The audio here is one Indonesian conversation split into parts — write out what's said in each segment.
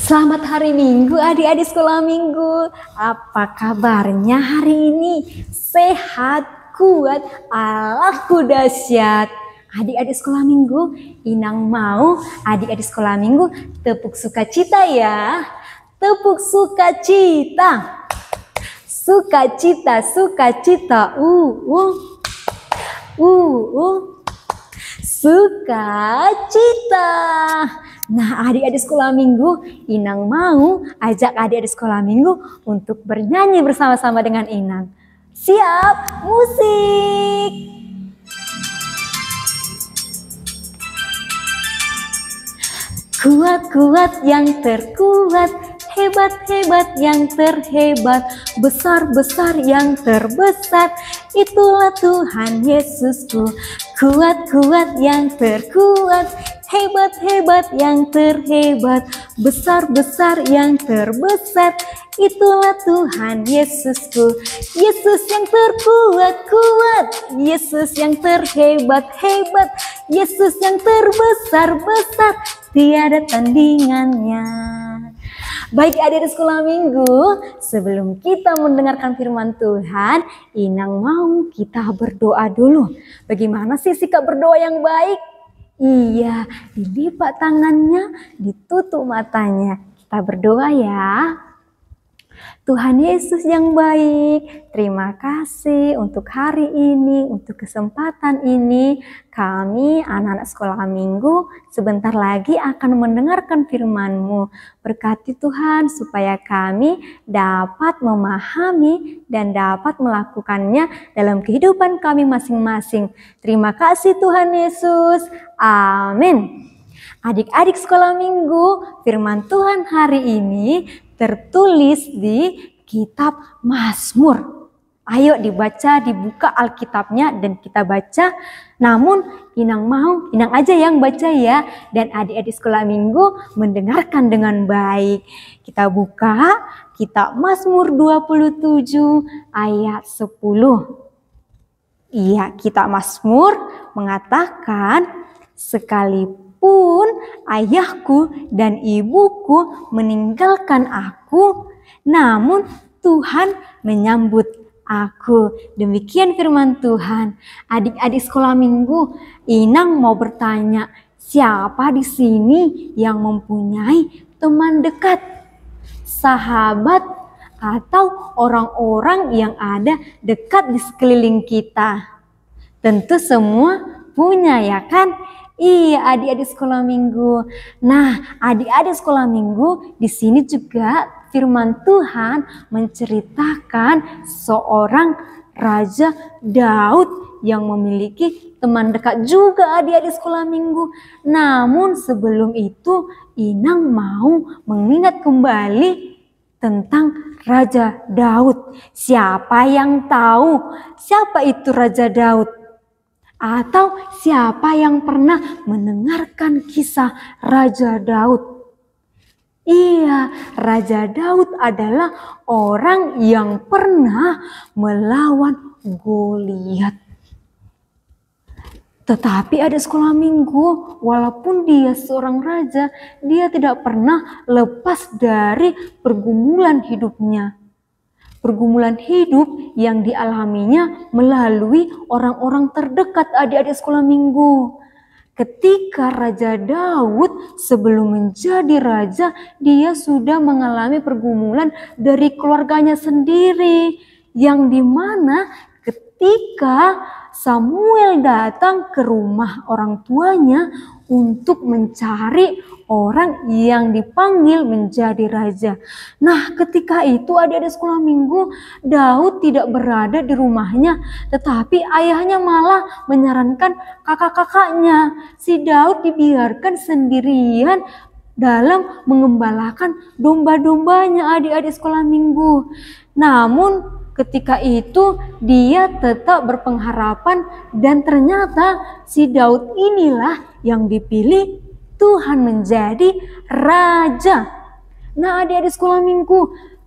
Selamat hari Minggu adik-adik sekolah minggu. Apa kabarnya hari ini? Sehat, kuat, Allahku dahsyat. Adik-adik sekolah minggu, Inang mau adik-adik sekolah minggu tepuk sukacita ya. Tepuk sukacita. Sukacita, sukacita. Sukacita. Nah, adik-adik sekolah minggu, Inang mau ajak adik-adik sekolah minggu untuk bernyanyi bersama-sama dengan Inang. Siap, musik! Kuat-kuat yang terkuat, hebat-hebat yang terhebat, besar-besar yang terbesar, itulah Tuhan Yesusku. Kuat-kuat yang terkuat, hebat-hebat yang terhebat, besar-besar yang terbesar, itulah Tuhan Yesusku. Yesus yang terkuat, kuat, Yesus yang terhebat, hebat, Yesus yang terbesar, besar, tiada tandingannya. Baik adik-adik sekolah minggu, sebelum kita mendengarkan firman Tuhan, Inang mau kita berdoa dulu. Bagaimana sih sikap berdoa yang baik? Iya, dilipat tangannya, ditutup matanya. Kita berdoa ya. Tuhan Yesus yang baik, terima kasih untuk hari ini, untuk kesempatan ini. Kami anak-anak sekolah minggu sebentar lagi akan mendengarkan firman-Mu. Berkati Tuhan supaya kami dapat memahami dan dapat melakukannya dalam kehidupan kami masing-masing. Terima kasih Tuhan Yesus. Amin. Adik-adik sekolah minggu, firman Tuhan hari ini tertulis di kitab Mazmur. Ayo dibuka Alkitabnya dan kita baca. Namun Inang aja yang baca ya. Dan adik-adik sekolah minggu mendengarkan dengan baik. Kita buka kitab Mazmur 27 ayat 10. Iya, kitab Mazmur mengatakan, sekalipun ayahku dan ibuku meninggalkan aku, namun Tuhan menyambut aku. Demikian firman Tuhan. Adik-adik sekolah minggu, Inang mau bertanya, siapa di sini yang mempunyai teman dekat, sahabat, atau orang-orang yang ada dekat di sekeliling kita? Tentu semua punya ya kan? Iya adik-adik sekolah minggu. Nah adik-adik sekolah minggu, di sini juga firman Tuhan menceritakan seorang Raja Daud yang memiliki teman dekat juga adik-adik sekolah minggu. Namun sebelum itu Inang mau mengingat kembali tentang Raja Daud. Siapa yang tahu siapa itu Raja Daud? Atau siapa yang pernah mendengarkan kisah Raja Daud? Iya, Raja Daud adalah orang yang pernah melawan Goliat. Tetapi ada sekolah minggu, walaupun dia seorang raja, dia tidak pernah lepas dari pergumulan hidupnya. Pergumulan hidup yang dialaminya melalui orang-orang terdekat adik-adik sekolah minggu. Ketika Raja Daud sebelum menjadi raja, dia sudah mengalami pergumulan dari keluarganya sendiri. Yang dimana ketika Samuel datang ke rumah orang tuanya untuk mencari orang yang dipanggil menjadi raja. Nah ketika itu adik-adik sekolah minggu, Daud tidak berada di rumahnya, tetapi ayahnya malah menyarankan kakak-kakaknya. Si Daud dibiarkan sendirian dalam mengembalakan domba-dombanya adik-adik sekolah minggu. Namun ketika itu dia tetap berpengharapan dan ternyata si Daud inilah yang dipilih Tuhan menjadi raja. Nah adik-adik sekolah minggu,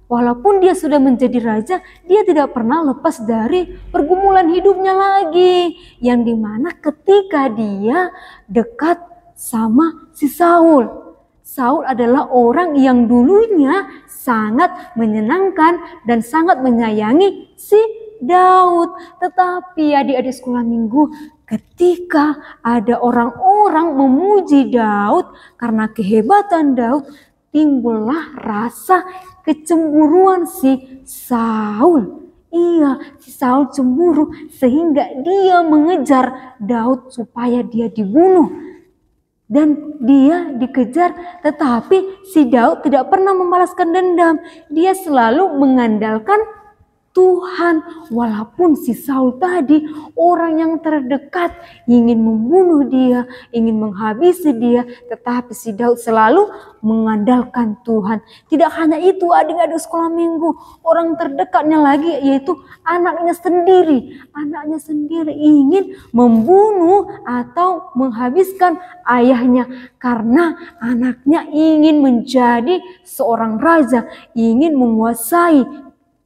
walaupun dia sudah menjadi raja, dia tidak pernah lepas dari pergumulan hidupnya lagi. Yang dimana ketika dia dekat sama si Saul. Saul adalah orang yang dulunya sangat menyenangkan dan sangat menyayangi si Daud. Tetapi adik-adik sekolah minggu, ketika ada orang-orang memuji Daud karena kehebatan Daud, timbullah rasa kecemburuan si Saul. Iya, si Saul cemburu sehingga dia mengejar Daud supaya dia dibunuh. Dan dia dikejar, tetapi si Daud tidak pernah membalaskan dendam. Dia selalu mengandalkan Tuhan. Walaupun si Saul tadi orang yang terdekat ingin membunuh dia, ingin menghabisi dia, tetapi si Daud selalu mengandalkan Tuhan. Tidak hanya itu adik-adik sekolah minggu, orang terdekatnya lagi yaitu anaknya sendiri. Anaknya sendiri ingin membunuh atau menghabiskan ayahnya karena anaknya ingin menjadi seorang raja, ingin menguasai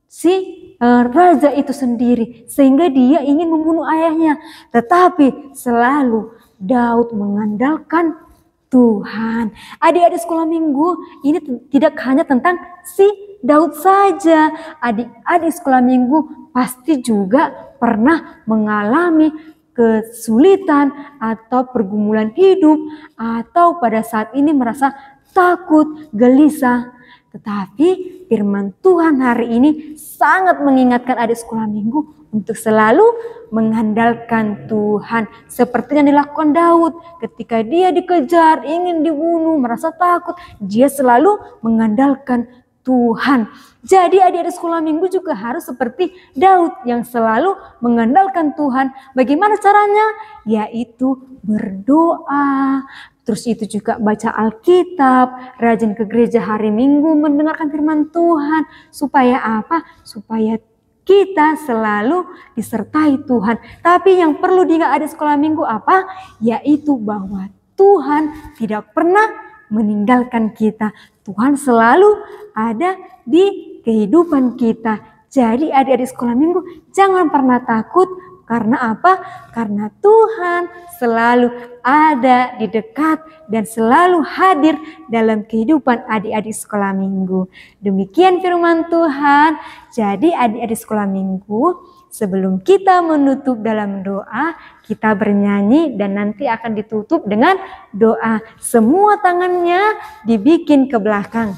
si raja itu sendiri, sehingga dia ingin membunuh ayahnya. Tetapi selalu Daud mengandalkan Tuhan. Adik-adik sekolah minggu, ini tidak hanya tentang si Daud saja. Adik-adik sekolah minggu pasti juga pernah mengalami kesulitan atau pergumulan hidup, atau pada saat ini merasa takut, gelisah. Tetapi firman Tuhan hari ini sangat mengingatkan adik sekolah minggu untuk selalu mengandalkan Tuhan. Seperti yang dilakukan Daud ketika dia dikejar, ingin dibunuh, merasa takut, dia selalu mengandalkan Tuhan. Jadi adik-adik sekolah minggu juga harus seperti Daud yang selalu mengandalkan Tuhan. Bagaimana caranya? Yaitu berdoa. Terus itu juga baca Alkitab, rajin ke gereja hari Minggu, mendengarkan firman Tuhan. Supaya apa? Supaya kita selalu disertai Tuhan. Tapi yang perlu diingat adik sekolah minggu apa? Yaitu bahwa Tuhan tidak pernah meninggalkan kita. Tuhan selalu ada di kehidupan kita. Jadi adik-adik sekolah minggu jangan pernah takut. Karena apa? Karena Tuhan selalu ada di dekat dan selalu hadir dalam kehidupan adik-adik sekolah minggu. Demikian firman Tuhan. Jadi adik-adik sekolah minggu, sebelum kita menutup dalam doa, kita bernyanyi dan nanti akan ditutup dengan doa. Semua tangannya dibikin ke belakang.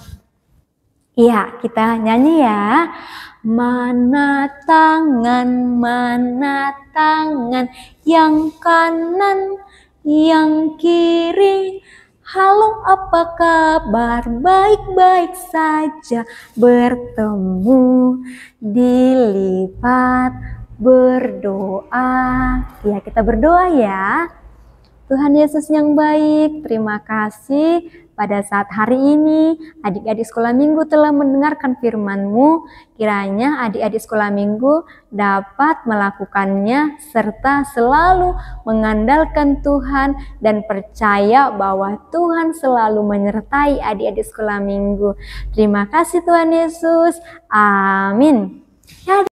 Iya, kita nyanyi ya. Mana tangan yang kanan, yang kiri. Halo, apa kabar? Baik-baik saja. Bertemu, dilipat, berdoa. Ya, kita berdoa ya. Tuhan Yesus yang baik, terima kasih pada saat hari ini adik-adik sekolah minggu telah mendengarkan firman-Mu. Kiranya adik-adik sekolah minggu dapat melakukannya serta selalu mengandalkan Tuhan dan percaya bahwa Tuhan selalu menyertai adik-adik sekolah minggu. Terima kasih Tuhan Yesus. Amin.